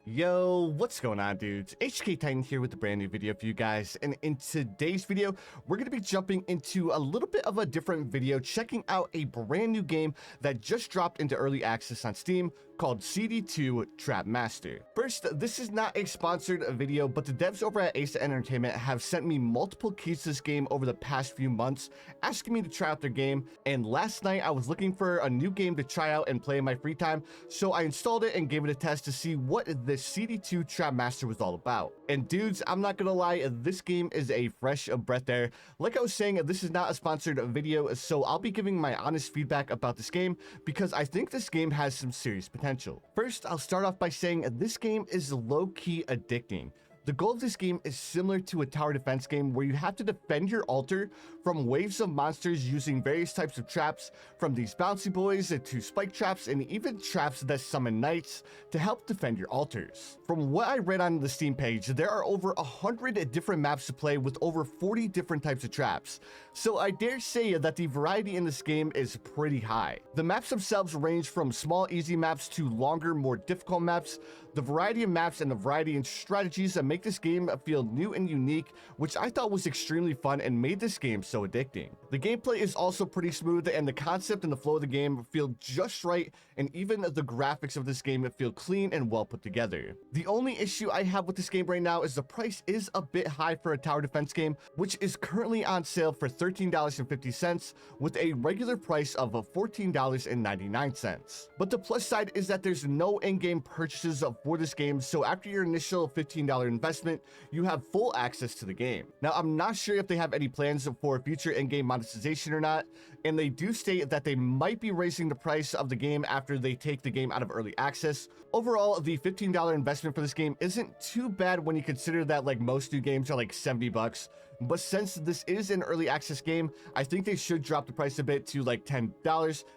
Yo, what's going on, dudes? HK Titan here with a brand new video for you guys, and in today's video we're going to be jumping into a little bit of a different video, checking out a brand new game that just dropped into early access on Steam called CD2 Trap Master. First, this is not a sponsored video, but the devs over at Ace Entertainment have sent me multiple keys to this game over the past few months, asking me to try out their game, and last night I was looking for a new game to try out and play in my free time, so I installed it and gave it a test to see what this CD2 Trap Master was all about. And dudes, I'm not gonna lie, this game is a fresh breath air. Like I was saying, this is not a sponsored video, so I'll be giving my honest feedback about this game because I think this game has some serious potential. First, I'll start off by saying this game is low-key addicting. The goal of this game is similar to a tower defense game where you have to defend your altar from waves of monsters using various types of traps, from these bouncy boys to spike traps and even traps that summon knights to help defend your altars. From what I read on the Steam page, there are over 100 different maps to play with over 40 different types of traps, so I dare say that the variety in this game is pretty high. The maps themselves range from small easy maps to longer, more difficult maps. The variety of maps and the variety in strategies that make this game feel new and unique, which I thought was extremely fun and made this game so addicting. The gameplay is also pretty smooth, and the concept and the flow of the game feel just right, and even the graphics of this game feel clean and well put together. The only issue I have with this game right now is the price is a bit high for a tower defense game, which is currently on sale for $13.50 with a regular price of $14.99. But the plus side is that there's no in-game purchases for this game, so after your initial $15 investment, you have full access to the game. Now, I'm not sure if they have any plans for future in-game monetization or not, and they do state that they might be raising the price of the game after they take the game out of early access. Overall, the $15 investment for this game isn't too bad when you consider that like most new games are like 70 bucks, but since this is an early access game, I think they should drop the price a bit to like $10,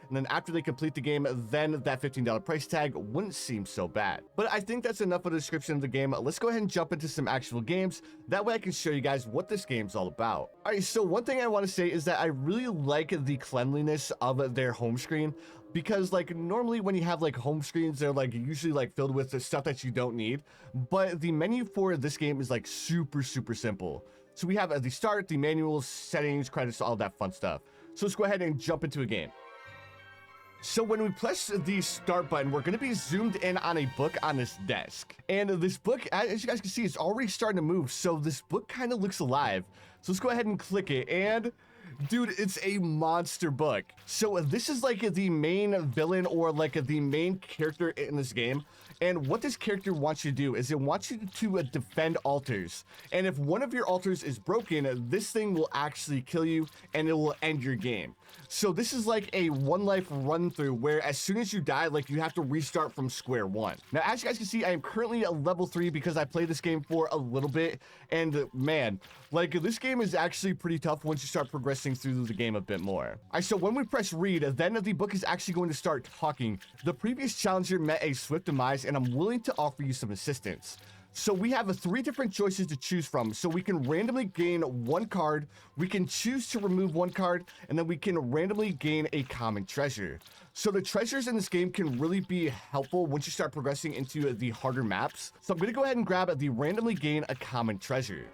and then after they complete the game, then that $15 price tag wouldn't seem so bad. But I think that's enough of the description of the game. Let's go ahead and jump into some actual games. That way I can show you guys what this game's all about. Alright, so one thing I want to say is that I really like the cleanliness of their home screen, because like normally when you have like home screens, they're like usually like filled with the stuff that you don't need, but the menu for this game is like super simple. So we have the start, the manuals, settings, credits, all that fun stuff. So let's go ahead and jump into a game. So when we press the start button, we're going to be zoomed in on a book on this desk. And this book, as you guys can see, it's already starting to move. So this book kind of looks alive. So let's go ahead and click it. And dude, it's a monster book. So this is like the main villain or like the main character in this game. And what this character wants you to do is it wants you to defend altars. And if one of your altars is broken, this thing will actually kill you and it will end your game. So this is like a one life run through where as soon as you die, like you have to restart from square one. Now, as you guys can see, I am currently at level 3 because I played this game for a little bit. And man, like this game is actually pretty tough once you start progressing through the game a bit more. Alright, so when we press read, then the book is actually going to start talking. The previous challenger met a swift demise, and I'm willing to offer you some assistance. So we have 3 different choices to choose from. So we can randomly gain 1 card, we can choose to remove 1 card, and then we can randomly gain a common treasure. So the treasures in this game can really be helpful once you start progressing into the harder maps. So I'm going to go ahead and grab the randomly gain a common treasure.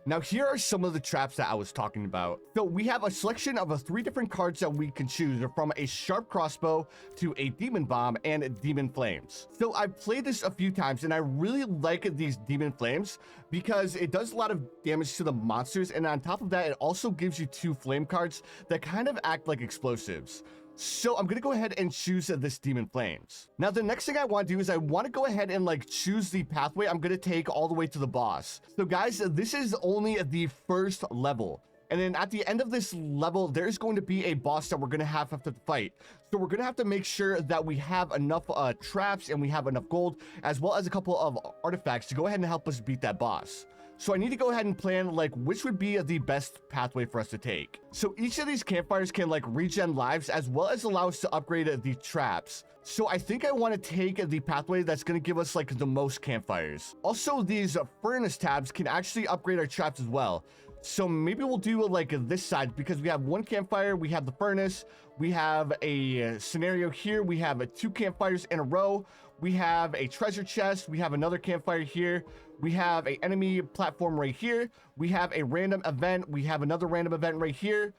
Now, here are some of the traps that I was talking about. So we have a selection of 3 different cards that we can choose, from a sharp crossbow to a demon bomb and demon flames. So I've played this a few times and I really like these demon flames because it does a lot of damage to the monsters, and on top of that, it also gives you 2 flame cards that kind of act like explosives. So I'm going to go ahead and choose this demon flames. Now, the next thing I want to do is I want to go ahead and like choose the pathway I'm going to take all the way to the boss. So guys, this is only the first level. And then at the end of this level, there's going to be a boss that we're going to have to fight. So we're going to have to make sure that we have enough traps and we have enough gold, as well as a couple of artifacts to go ahead and help us beat that boss. So I need to go ahead and plan like which would be the best pathway for us to take. So each of these campfires can like regen lives, as well as allow us to upgrade the traps. So I think I want to take the pathway that's going to give us like the most campfires. Also, these furnace tabs can actually upgrade our traps as well. So maybe we'll do like this side, because we have 1 campfire, we have the furnace, we have a scenario here, we have 2 campfires in a row, We have a treasure chest. We have another campfire here. We have an enemy platform right here. We have a random event. We have another random event right here.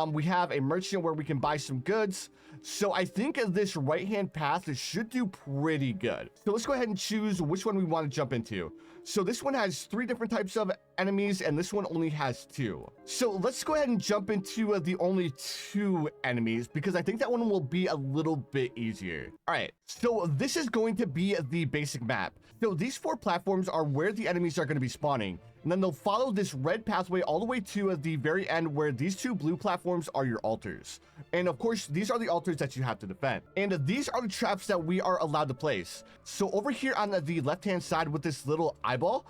We have a merchant where we can buy some goods. So I think this right-hand path should do pretty good. So let's go ahead and choose which one we want to jump into. So this one has 3 different types of enemies, and this one only has 2. So let's go ahead and jump into the only 2 enemies, because I think that one will be a little bit easier. All right, so this is going to be the basic map. So these 4 platforms are where the enemies are going to be spawning. And then they'll follow this red pathway all the way to the very end, where these 2 blue platforms are your altars. And of course, these are the altars that you have to defend. And these are the traps that we are allowed to place. So over here on the left-hand side with this little eyeball,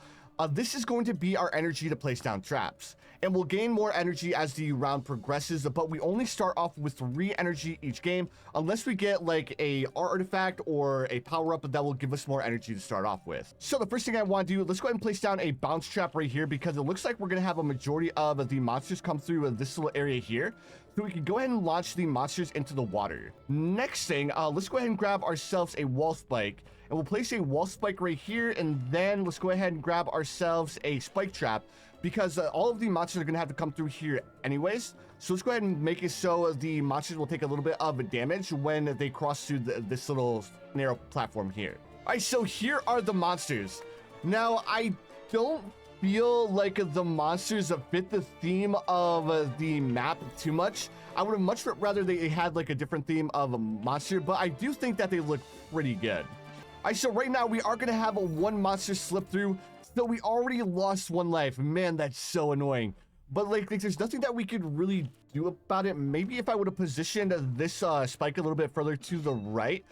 this is going to be our energy to place down traps. And we'll gain more energy as the round progresses, but we only start off with 3 energy each game, unless we get like a artifact or a power-up that will give us more energy to start off with. So the first thing I want to do, let's go ahead and place down a bounce trap right here, because it looks like we're going to have a majority of the monsters come through this little area here. So we can go ahead and launch the monsters into the water. Next thing, let's go ahead and grab ourselves a wall spike. And we'll place a wall spike right here, and then let's go ahead and grab ourselves a spike trap, because all of the monsters are going to have to come through here anyways. So let's go ahead and make it so the monsters will take a little bit of damage when they cross through this little narrow platform here. All right, so here are the monsters. Now, I don't feel like the monsters fit the theme of the map too much. I would have much rather they had like a different theme of a monster, but I do think that they look pretty good. All right, so right now we are going to have a 1 monster slip through. So we already lost 1 life. Man, that's so annoying. But like there's nothing that we could really do about it. Maybe if I would have positioned this spike a little bit further to the right,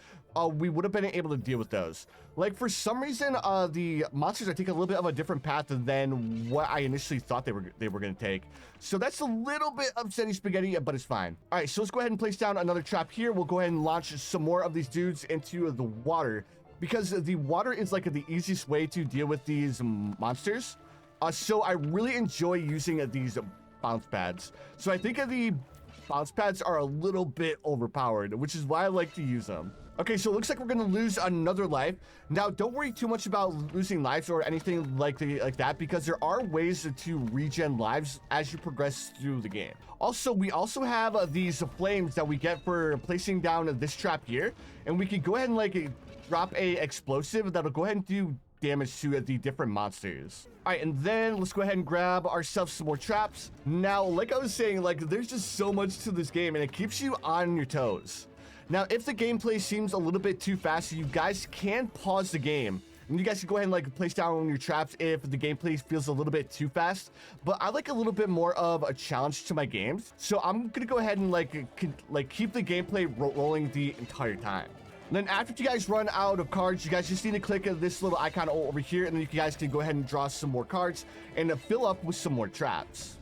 we would have been able to deal with those. Like for some reason, the monsters are taking a little bit of a different path than what I initially thought they were going to take. So that's a little bit upsetting spaghetti, but it's fine. All right, so let's go ahead and place down another trap here. We'll go ahead and launch some more of these dudes into the water, because the water is like the easiest way to deal with these monsters. So I really enjoy using these bounce pads. So I think the bounce pads are a little bit overpowered, which is why I like to use them. Okay, so it looks like we're gonna lose another life. Now, don't worry too much about losing lives or anything like that, because there are ways to regen lives as you progress through the game. Also, we also have these flames that we get for placing down this trap here, and we can go ahead and like drop a explosive that'll go ahead and do damage to the different monsters. All right, and then let's go ahead and grab ourselves some more traps. Now, like I was saying, like there's just so much to this game, and it keeps you on your toes. Now, if the gameplay seems a little bit too fast, you guys can pause the game, and you guys can go ahead and like place down your traps if the gameplay feels a little bit too fast. But I like a little bit more of a challenge to my games, so I'm gonna go ahead and like keep the gameplay rolling the entire time. And then after you guys run out of cards, you guys just need to click this little icon over here, and then you guys can go ahead and draw some more cards and fill up with some more traps.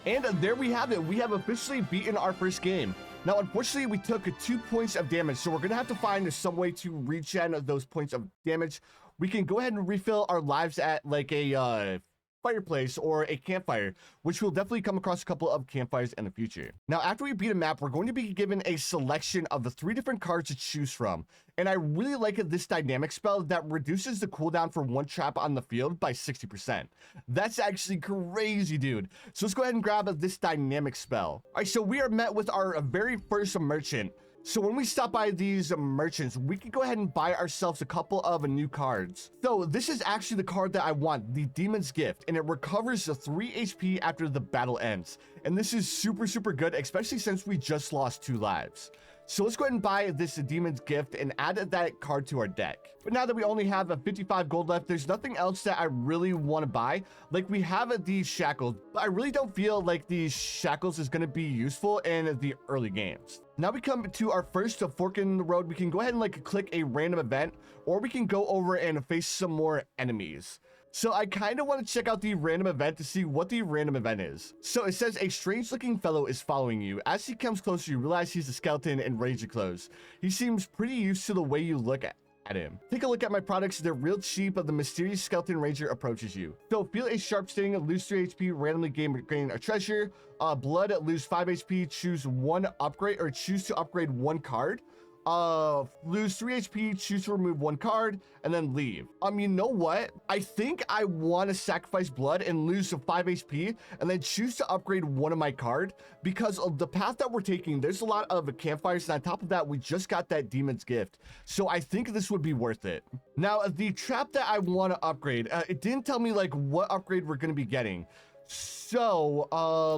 And there we have it. We have officially beaten our first game. Now, unfortunately, we took 2 points of damage, so we're going to have to find some way to regen those points of damage. We can go ahead and refill our lives at like a fireplace or a campfire, which we'll definitely come across a couple of campfires in the future. Now, after we beat a map, we're going to be given a selection of the 3 different cards to choose from. And I really like this dynamic spell that reduces the cooldown for 1 trap on the field by 60%. That's actually crazy, dude. So let's go ahead and grab this dynamic spell. All right, so we are met with our very first merchant. So when we stop by these merchants, we can go ahead and buy ourselves a couple of new cards. So this is actually the card that I want, the Demon's Gift, and it recovers 3 HP after the battle ends. And this is super, super good, especially since we just lost 2 lives. So let's go ahead and buy this Demon's Gift and add that card to our deck. But now that we only have 55 gold left, there's nothing else that I really want to buy. Like, we have these shackles, but I really don't feel like these shackles is going to be useful in the early games. Now we come to our first fork in the road. We can go ahead and like click a random event, or we can go over and face some more enemies. So I kind of want to check out the random event to see what the random event is. So it says a strange looking fellow is following you. As he comes closer, you realize he's a skeleton in rage clothes. He seems pretty used to the way you look at him. Take a look at my products. They're real cheap, but the mysterious skeleton ranger approaches you. So feel a sharp sting, lose 3 HP, randomly gain a treasure, blood, lose 5 HP, choose 1 upgrade, or choose to upgrade 1 card. Lose 3 HP, choose to remove 1 card, and then leave. You know what? I think I want to sacrifice blood and lose 5 HP, and then choose to upgrade one of my card, because of the path that we're taking, there's a lot of campfires, and on top of that, we just got that Demon's Gift. So I think this would be worth it. Now, the trap that I want to upgrade, it didn't tell me like what upgrade we're going to be getting. So,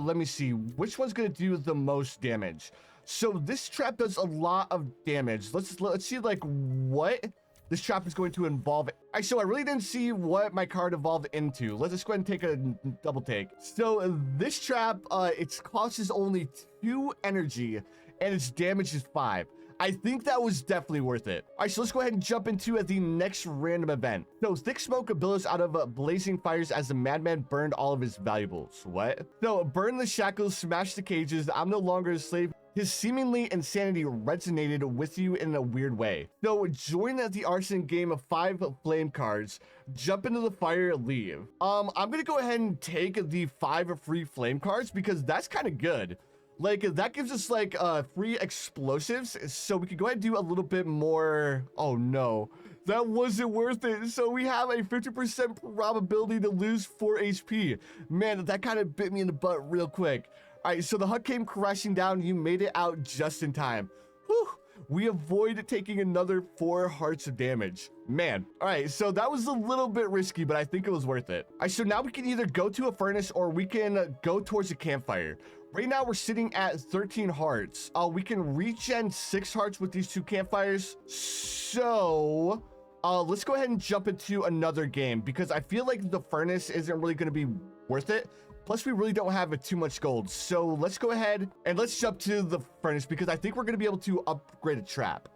let me see. Which one's going to do the most damage? So this trap does a lot of damage. Let's see like what this trap is going to involve. So I really didn't see what my card evolved into. Let's just go ahead and take a double take. So this trap, it costs only 2 energy and its damage is 5. I think that was definitely worth it. All right, so let's go ahead and jump into the next random event. So thick smoke billows out of blazing fires as the madman burned all of his valuables. What? So burn the shackles, smash the cages. I'm no longer a slave. His seemingly insanity resonated with you in a weird way. So join the arson game of 5 flame cards, jump into the fire, leave. I'm gonna go ahead and take the 5 free flame cards because that's kind of good. Like that gives us like free explosives, so we can go ahead and do a little bit more. Oh no, that wasn't worth it. So we have a 50% probability to lose 4 HP. Man, that kind of bit me in the butt real quick. All right, so the hut came crashing down. You made it out just in time. Whew. We avoid taking another 4 hearts of damage. Man, all right, so that was a little bit risky, but I think it was worth it. All right, so now we can either go to a furnace or we can go towards a campfire. Right now, we're sitting at 13 hearts. We can regen 6 hearts with these 2 campfires. So, let's go ahead and jump into another game because I feel like the furnace isn't really going to be worth it. Plus, we really don't have too much gold. So let's go ahead and let's jump to the furnace because I think we're going to be able to upgrade a trap.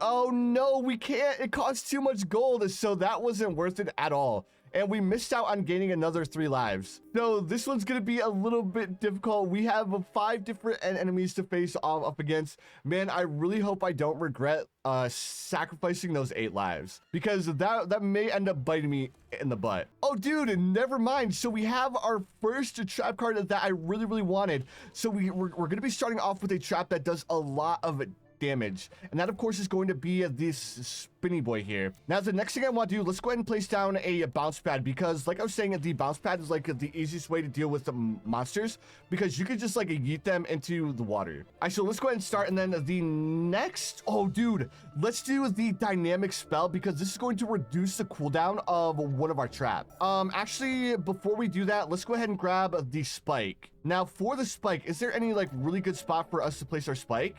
Oh no, we can't. It costs too much gold. So that wasn't worth it at all. And we missed out on gaining another 3 lives. So this one's going to be a little bit difficult. We have 5 different enemies to face off up against. Man, I really hope I don't regret sacrificing those 8 lives because that may end up biting me in the butt. Oh, dude, never mind. So we have our first trap card that I really wanted. So we're going to be starting off with a trap that does a lot of damage, and that of course is going to be this spinny boy here. Now the next thing I want to do, let's go ahead and place down a bounce pad because like I was saying, the bounce pad is like the easiest way to deal with the monsters because you could just like yeet them into the water. All right, so let's go ahead and start, and then the next, oh dude, let's do the dynamic spell because this is going to reduce the cooldown of one of our traps. Actually, before we do that, let's go ahead and grab the spike. Now for the spike, is there any like really good spot for us to place our spike?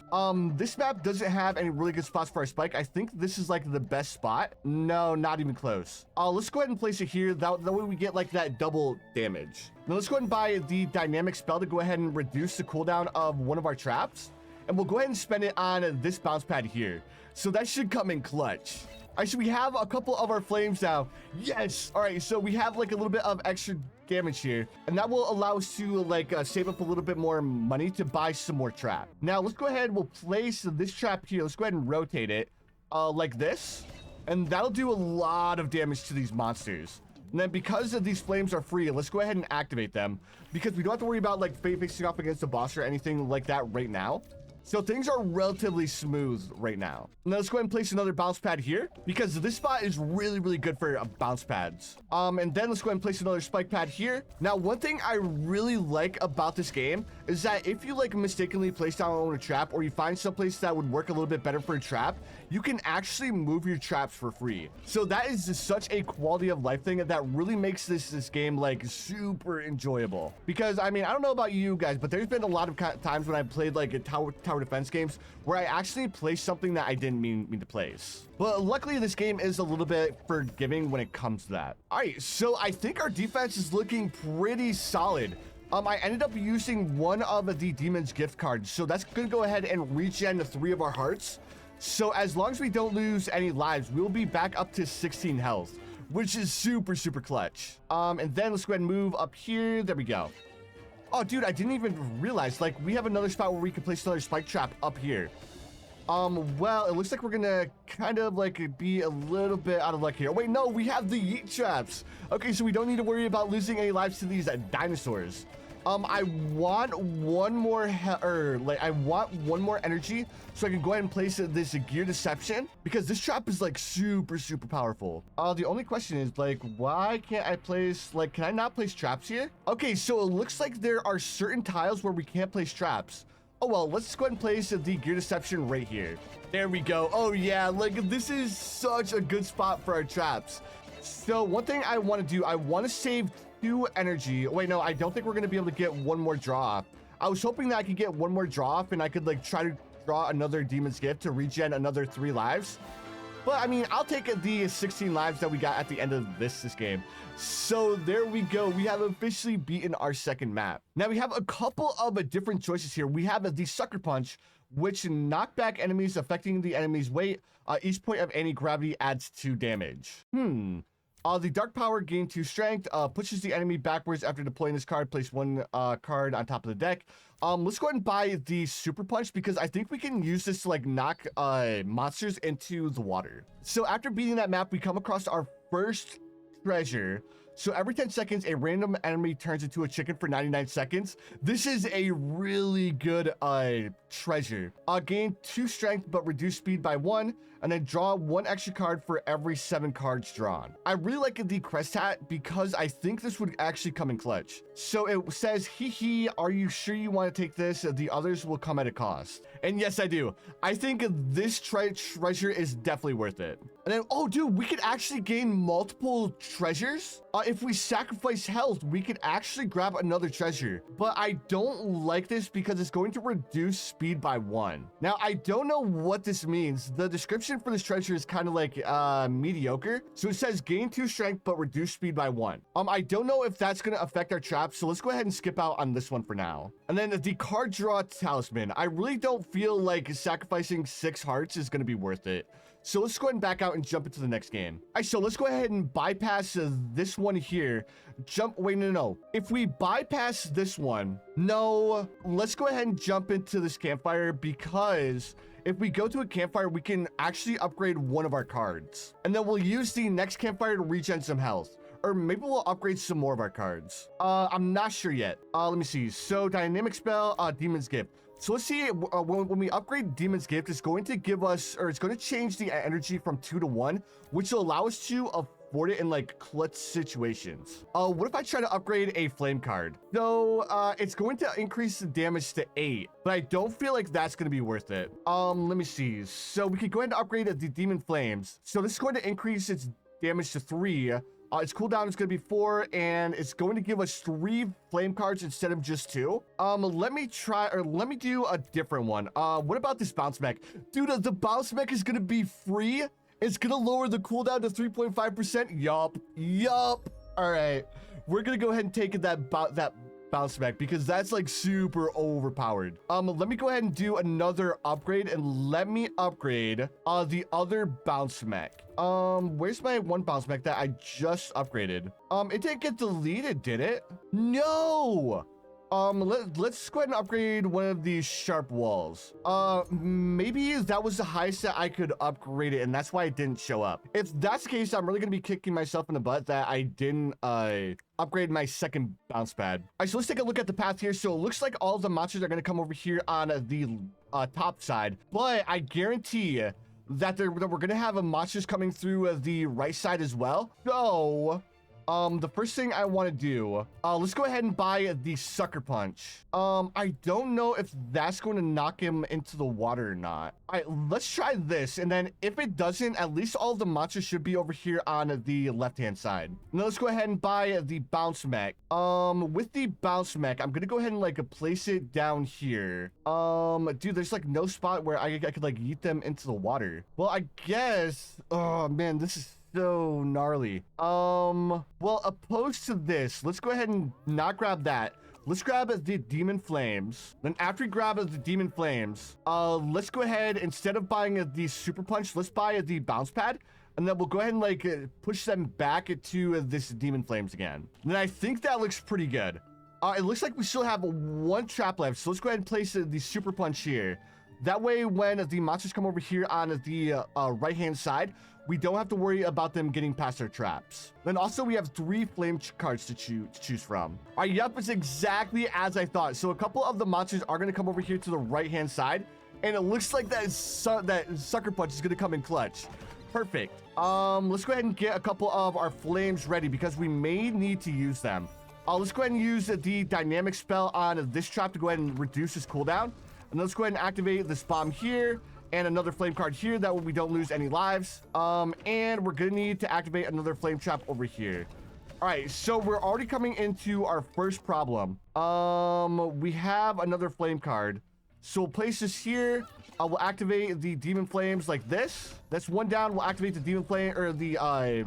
This map doesn't have any really good spots for our spike. I think this is like the best spot. No, not even close. Let's go ahead and place it here. That way we get like that double damage. Now let's go ahead and buy the dynamic spell to go ahead and reduce the cooldown of one of our traps. And we'll go ahead and spend it on this bounce pad here. So that should come in clutch. All right, so we have a couple of our flames now. Yes. All right, so we have like a little bit of extra damage here, and that will allow us to like save up a little bit more money to buy some more trap. Now let's go ahead, we'll place this trap here. Let's go ahead and rotate it like this, and that'll do a lot of damage to these monsters. And then because of these flames are free, let's go ahead and activate them because we don't have to worry about like facing off against the boss or anything like that right now. So things are relatively smooth right now. Now let's go ahead and place another bounce pad here because this spot is really good for bounce pads. And then let's go ahead and place another spike pad here. Now, one thing I really like about this game is that if you like mistakenly place down a trap or you find someplace that would work a little bit better for a trap, you can actually move your traps for free. So that is just such a quality of life thing that really makes this game like super enjoyable. Because I mean, I don't know about you guys, but there's been a lot of times when I played like a tower defense games where I actually placed something that I didn't mean to place. But luckily this game is a little bit forgiving when it comes to that. All right, so I think our defense is looking pretty solid. I ended up using one of the Demon's Gift cards, so that's gonna go ahead and regen 3 of our hearts. So as long as we don't lose any lives, we'll be back up to 16 health, which is super clutch. And then let's go ahead and move up here. There we go. Oh, dude, I didn't even realize, like, we have another spot where we can place another spike trap up here. Well, it looks like we're gonna kind of, like, be a little bit out of luck here. Wait, no, we have the yeet traps. Okay, so we don't need to worry about losing any lives to these dinosaurs. I want one more I want one more energy so I can go ahead and place this gear deception, because this trap is like super powerful. The only question is like, why can't I place, like, can I not place traps here? Okay, so it looks like there are certain tiles where we can't place traps. Oh, well, let's go ahead and place the gear deception right here. There we go. Oh yeah, like this is such a good spot for our traps. So one thing I want to do, I want to save 2 energy. Wait, no, I don't think we're going to be able to get one more draw off. I was hoping that I could get one more draw off and I could like try to draw another Demon's Gift to regen another 3 lives. But I mean, I'll take the 16 lives that we got at the end of this game. So there we go. We have officially beaten our second map. Now we have a couple of different choices here. We have the Sucker Punch, which knock back enemies affecting the enemy's weight. Each point of anti-gravity adds 2 damage. The Dark Power gain 2 strength, pushes the enemy backwards after deploying this card. Place 1 card on top of the deck. Let's go ahead and buy the Super Punch because I think we can use this to like knock monsters into the water. So after beating that map, we come across our first treasure. So every 10 seconds, a random enemy turns into a chicken for 99 seconds. This is a really good treasure. Gain 2 strength, but reduce speed by 1, and then draw 1 extra card for every 7 cards drawn. I really like the crest hat because I think this would actually come in clutch. So it says, hee hee, are you sure you want to take this? The others will come at a cost. And yes, I do. I think this treasure is definitely worth it. And then, oh dude, we could actually gain multiple treasures. If we sacrifice health, we could actually grab another treasure. But I don't like this because it's going to reduce speed by 1. Now, I don't know what this means. The description for this treasure is kind of like mediocre. So it says gain 2 strength, but reduce speed by 1. I don't know if that's going to affect our traps. So let's go ahead and skip out on this one for now. And then the card draw talisman. I really don't feel like sacrificing 6 hearts is going to be worth it. So let's go ahead and back out and jump into the next game. All right, so let's go ahead and bypass this one here. Wait, no. If we bypass this one, no, let's go ahead and jump into this campfire because if we go to a campfire, we can actually upgrade one of our cards. And then we'll use the next campfire to regen some health. Or maybe we'll upgrade some more of our cards. I'm not sure yet. Let me see. So dynamic spell, Demon's Gift. So let's see, when we upgrade Demon's Gift, it's going to give us, or it's going to change the energy from 2 to 1, which will allow us to afford it in like clutch situations. What if I try to upgrade a flame card? So it's going to increase the damage to 8, but I don't feel like that's going to be worth it. Let me see. So we could go ahead and upgrade the Demon Flames. So this is going to increase its damage to 3. Its cooldown is going to be 4, and it's going to give us 3 flame cards instead of just 2. Let me do a different one. What about this bounce mech? Dude, the bounce mech is going to be free. It's going to lower the cooldown to 3.5%. Yup. All right. We're going to go ahead and take that bounce mech because that's like super overpowered. Let me go ahead and do another upgrade and let me upgrade the other bounce mech. Where's my one bounce mech that I just upgraded? It didn't get deleted, did it? No. Let's go ahead and upgrade one of these sharp walls. Maybe that was the highest that I could upgrade it, and that's why it didn't show up. If that's the case, I'm really gonna be kicking myself in the butt that I didn't upgrade my second bounce pad. All right, so let's take a look at the path here. So it looks like all of the monsters are gonna come over here on the top side, but I guarantee that we're gonna have monsters coming through the right side as well. So the first thing I want to do, let's go ahead and buy the Sucker Punch. I don't know if that's going to knock him into the water or not. All right, let's try this. And then if it doesn't, at least all of the monsters should be over here on the left-hand side. Now let's go ahead and buy the Bounce Mech. With the Bounce Mech, I'm going to go ahead and like place it down here. Dude, there's like no spot where I could like yeet them into the water. Well, I guess, oh man, this is so gnarly. Well, opposed to this, let's go ahead and not grab that. Let's grab the Demon Flames. Then after we grab the Demon Flames, let's go ahead, instead of buying the Super Punch, let's buy the Bounce Pad. And then we'll go ahead and like push them back to this Demon Flames again. And then I think that looks pretty good. It looks like we still have 1 trap left. So let's go ahead and place the Super Punch here. That way, when the monsters come over here on the right-hand side, we don't have to worry about them getting past our traps. Then also we have 3 flame cards to choose from. All right, yep, it's exactly as I thought. So a couple of the monsters are going to come over here to the right-hand side, and it looks like that sucker punch is going to come in clutch. Perfect. Let's go ahead and get a couple of our flames ready because we may need to use them. Let's go ahead and use the dynamic spell on this trap to go ahead and reduce its cooldown. And let's go ahead and activate this bomb here and another flame card here. That way we don't lose any lives. And we're gonna need to activate another flame trap over here. All right, so we're already coming into our first problem. We have another flame card. So we'll place this here. We'll activate the demon flames like this. That's 1 down. We'll activate the demon flame or the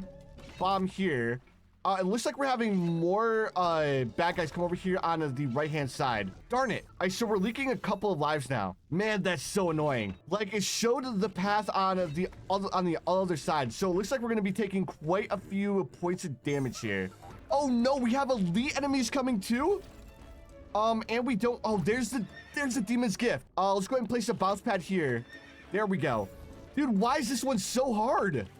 bomb here. It looks like we're having more bad guys come over here on the right-hand side. Darn it. So we're leaking a couple of lives now. Man, that's so annoying. Like, it showed the path on the other side. So it looks like we're going to be taking quite a few points of damage here. Oh, no, we have elite enemies coming too? And we don't... Oh, there's the demon's gift. Let's go ahead and place a bounce pad here. There we go. Dude, why is this one so hard?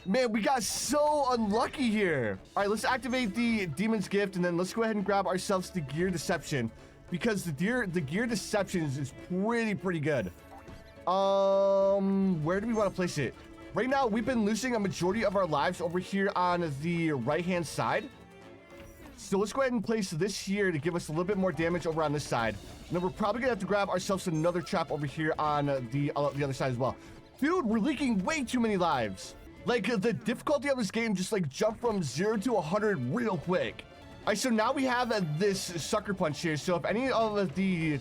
Man, we got so unlucky here. All right, let's activate the demon's gift, and then let's go ahead and grab ourselves the gear deception because the gear deception is pretty good. Where do we want to place it? Right now, we've been losing a majority of our lives over here on the right-hand side. So let's go ahead and place this here to give us a little bit more damage over on this side. And then we're probably gonna have to grab ourselves another trap over here on the other side as well. Dude, we're leaking way too many lives. Like, the difficulty of this game just, like, jumped from 0 to 100 real quick. All right, so now we have this sucker punch here. So if any of the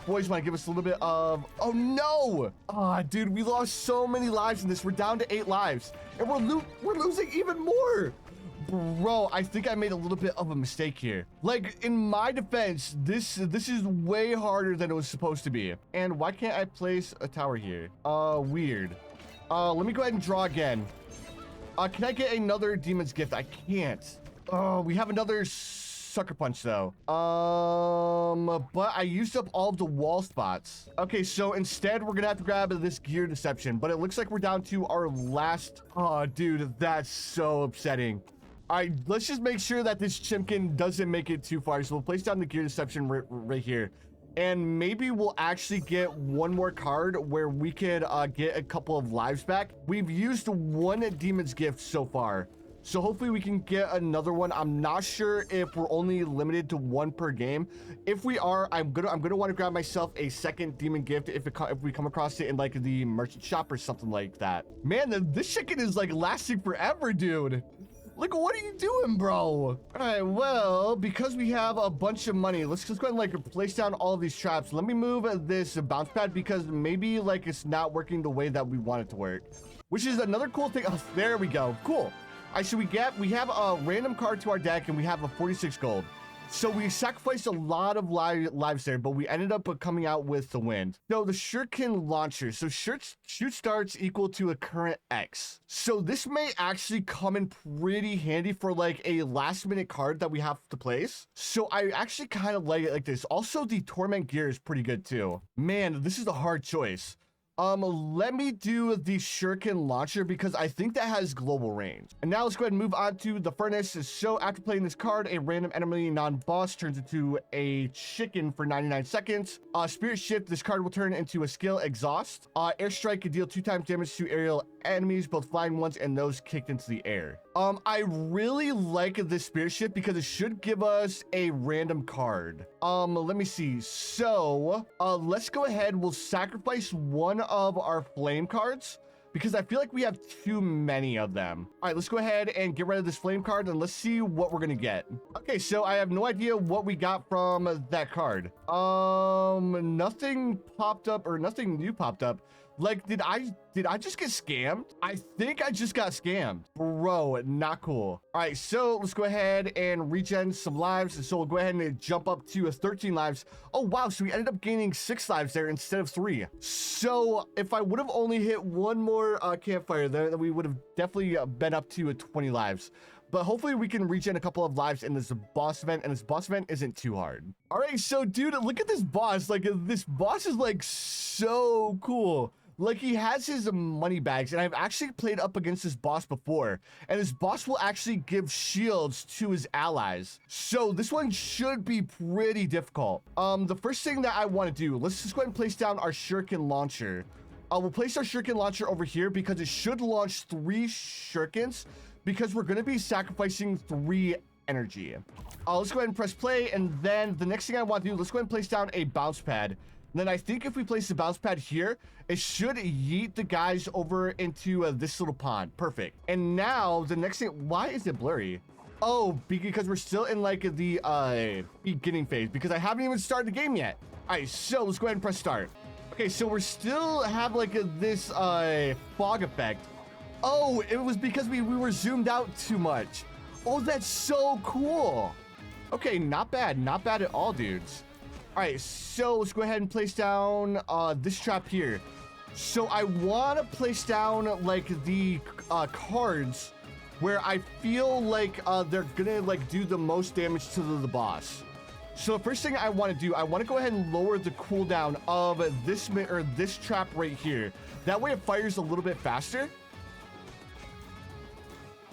boys want to give us a little bit of... Oh, no! Dude, we lost so many lives in this. We're down to 8 lives. And we're losing even more. Bro, I think I made a little bit of a mistake here. Like, in my defense, this is way harder than it was supposed to be. And why can't I place a tower here? Weird. Let me go ahead and draw again. Can I get another demon's gift? I can't. Oh, we have another sucker punch though. But I used up all of the wall spots. Okay, so instead we're gonna have to grab this gear deception, but it looks like we're down to our last. Oh, dude, that's so upsetting. All right, let's just make sure that this chimkin doesn't make it too far. So we'll place down the gear deception right here. And maybe we'll actually get one more card where we could get a couple of lives back. We've used 1 demon's gift so far. So hopefully we can get another one. I'm not sure if we're only limited to 1 per game. If we are, I'm gonna want to grab myself a second demon gift if we come across it in like the merchant shop or something like that. Man, this chicken is like lasting forever, dude. Like, what are you doing, bro? All right, well, because we have a bunch of money, let's just go ahead and like place down all of these traps. Let me move this bounce pad because maybe like it's not working the way that we want it to work, which is another cool thing. Oh, there we go. Cool. All right, so we have a random card to our deck and we have a 46 gold. So we sacrificed a lot of lives there, but we ended up coming out with the win. So the shuriken launcher. So shoot starts equal to a current X. So this may actually come in pretty handy for like a last minute card that we have to place. So I actually kind of like it like this. Also, the torment gear is pretty good too. Man, this is a hard choice. Let me do the shuriken launcher because I think that has global range. And now let's go ahead and move on to the furnace. So after playing this card, a random enemy non-boss turns into a chicken for 99 seconds. Spirit shift, this card will turn into a skill exhaust. Airstrike can deal 2 times damage to aerial enemies, both flying ones and those kicked into the air. I really like this spirit shift because it should give us a random card. Let me see. So let's go ahead. We'll sacrifice 1 of our flame cards because I feel like we have too many of them. All right, let's go ahead and get rid of this flame card and let's see what we're gonna get. Okay, so I have no idea what we got from that card. Nothing popped up or nothing new popped up. Like, did I just get scammed? I think I just got scammed. Bro, not cool. All right, so let's go ahead and regen some lives. So we'll go ahead and jump up to 13 lives. Oh, wow. So we ended up gaining 6 lives there instead of 3. So if I would have only hit 1 more campfire, then we would have definitely been up to 20 lives. but hopefully we can regen a couple of lives in this boss event, and this boss event isn't too hard. All right, so dude, look at this boss. Like, this boss is like so cool. Like, he has his money bags, and I've actually played up against this boss before, and this boss will actually give shields to his allies. So this one should be pretty difficult. The first thing that I want to do, let's just go ahead and place down our shuriken launcher. We'll place our shuriken launcher over here because it should launch 3 shurikens, because we're going to be sacrificing 3 energy. Let's go ahead and press play, and then the next thing I want to do, let's go ahead and place down a bounce pad. And then I think if we place the bounce pad here, it should yeet the guys over into this little pond. Perfect. And now the next thing, why is it blurry? Oh, because we're still in like the beginning phase, because I haven't even started the game yet. All right, so let's go ahead and press start. Okay, so we're still have like this fog effect. Oh, it was because we were zoomed out too much. Oh, that's so cool. Okay, not bad at all, dudes. All right, so let's go ahead and place down this trap here. So I want to place down like the cards where I feel like they're gonna like do the most damage to the boss. So the first thing I want to do, I want to go ahead and lower the cooldown of this trap right here. That way it fires a little bit faster.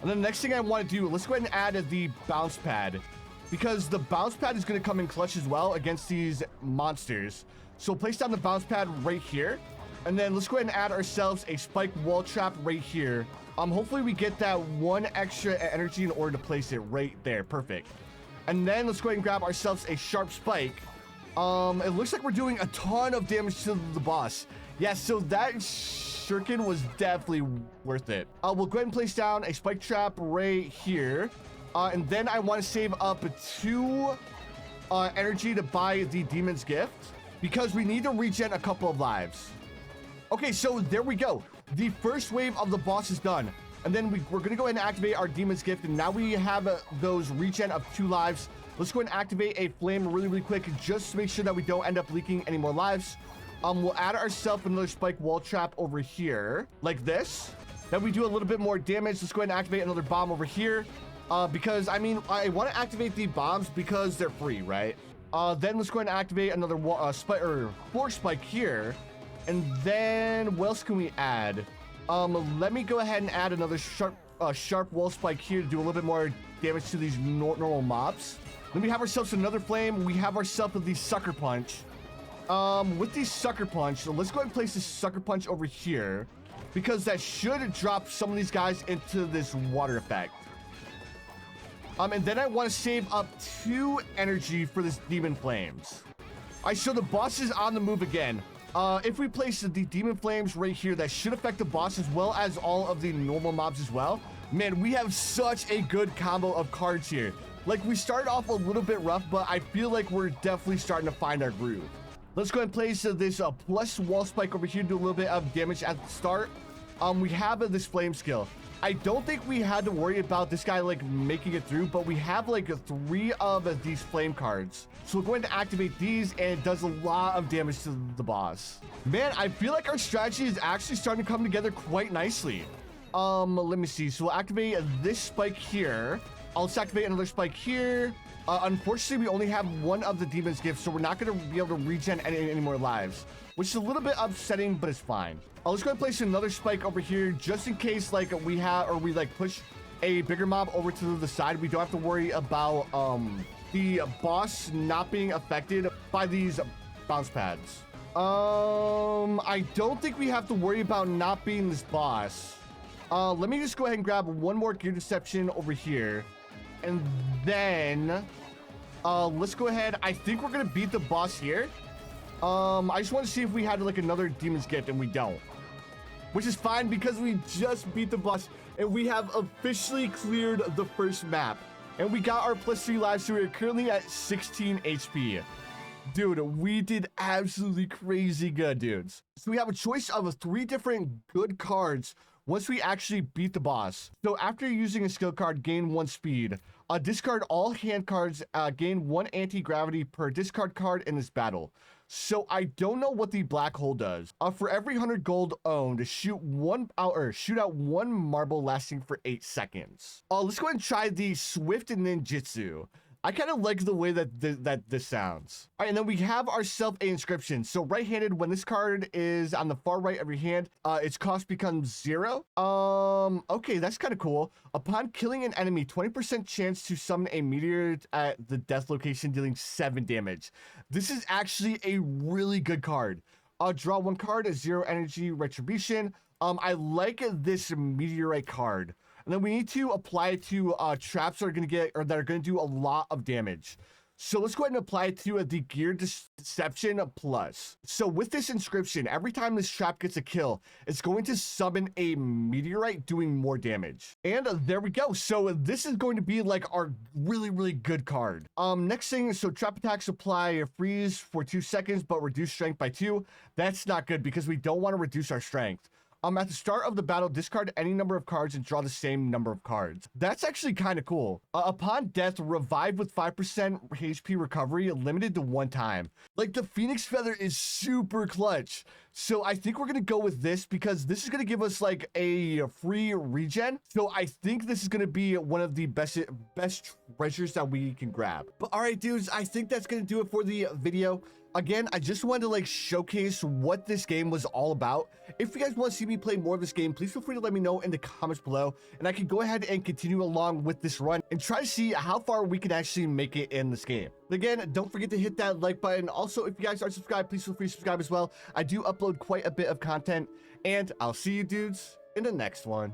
And then the next thing I want to do, let's go ahead and add the bounce pad, because the bounce pad is going to come in clutch as well against these monsters. So place down the bounce pad right here, and then let's go ahead and add ourselves a spike wall trap right here. Hopefully we get that 1 extra energy in order to place it right there. Perfect. And then let's go ahead and grab ourselves a sharp spike. It looks like we're doing a ton of damage to the boss. Yeah, so that shuriken was definitely worth it. We'll go ahead and place down a spike trap right here. And then I want to save up 2 energy to buy the demon's gift, because we need to regen a couple of lives. Okay, so there we go. The first wave of the boss is done. And then we're going to go ahead and activate our demon's gift. And now we have those regen of 2 lives. Let's go ahead and activate a flame really quick, just to make sure that we don't end up leaking any more lives. We'll add ourselves another spike wall trap over here, like this. Then we do a little bit more damage. Let's go ahead and activate another bomb over here. Because, I mean, I want to activate the bombs because they're free, right? Then let's go ahead and activate another floor spike here. And then what else can we add? Let me go ahead and add another sharp wall spike here to do a little bit more damage to these normal mobs. Then we have ourselves another flame. We have ourselves the sucker punch. With the sucker punch, so let's go ahead and place this sucker punch over here, because that should drop some of these guys into this water effect. And then I want to save up 2 energy for this demon flames. All right, so the boss is on the move again. If we place the demon flames right here, that should affect the boss as well as all of the normal mobs as well. Man, we have such a good combo of cards here. Like, we started off a little bit rough, but I feel like we're definitely starting to find our groove. Let's go ahead and place this plus wall spike over here to do a little bit of damage at the start. We have this flame skill. I don't think we had to worry about this guy like making it through, but we have like 3 of these flame cards. So we're going to activate these, and it does a lot of damage to the boss. Man, I feel like our strategy is actually starting to come together quite nicely. Let me see. So we'll activate this spike here. I'll activate another spike here. Unfortunately, we only have 1 of the demon's gifts, so we're not going to be able to regen any more lives, which is a little bit upsetting, but it's fine. Let's go and place another spike over here, just in case like we push a bigger mob over to the side. We don't have to worry about the boss not being affected by these bounce pads. I don't think we have to worry about not being this boss. Let me just go ahead and grab 1 more gear deception over here. And then let's go ahead. I think we're gonna beat the boss here. I just want to see if we had like another demon's gift, and we don't, which is fine because we just beat the boss and we have officially cleared the first map, and we got our +3 lives, so we're currently at 16 HP. Dude, we did absolutely crazy good, dudes. So we have a choice of 3 different good cards once we actually beat the boss. So after using a skill card, gain 1 speed. Discard all hand cards, gain 1 anti-gravity per discard card in this battle. So I don't know what the black hole does. For every 100 gold owned, shoot out one marble lasting for 8 seconds. Let's go ahead and try the Swift Ninjutsu. I kind of like the way that this sounds. All right, and then we have ourselves a inscription. So right-handed, when this card is on the far right of your hand, its cost becomes 0. Okay, that's kind of cool. Upon killing an enemy, 20% chance to summon a meteor at the death location, dealing 7 damage. This is actually a really good card. Draw 1 card, a 0 energy retribution. I like this meteorite card. And then we need to apply it to traps that are going to do a lot of damage. So let's go ahead and apply it to the Gear Deception Plus. So with this inscription, every time this trap gets a kill, it's going to summon a meteorite doing more damage. And there we go. So this is going to be like our really, really good card. Next thing, so trap attacks apply a freeze for 2 seconds, but reduce strength by 2. That's not good because we don't want to reduce our strength. At the start of the battle, discard any number of cards and draw the same number of cards. That's actually kind of cool. Upon death, revive with 5% HP recovery, limited to 1 time. Like, the Phoenix Feather is super clutch. So I think we're going to go with this because this is going to give us like a free regen. So I think this is going to be one of the best treasures that we can grab. But all right, dudes, I think that's going to do it for the video. Again, I just wanted to like showcase what this game was all about. If you guys want to see me play more of this game, please feel free to let me know in the comments below, and I can go ahead and continue along with this run and try to see how far we can actually make it in this game. Again, don't forget to hit that like button. Also, if you guys aren't subscribed, please feel free to subscribe as well. I do upload quite a bit of content, and I'll see you dudes in the next one.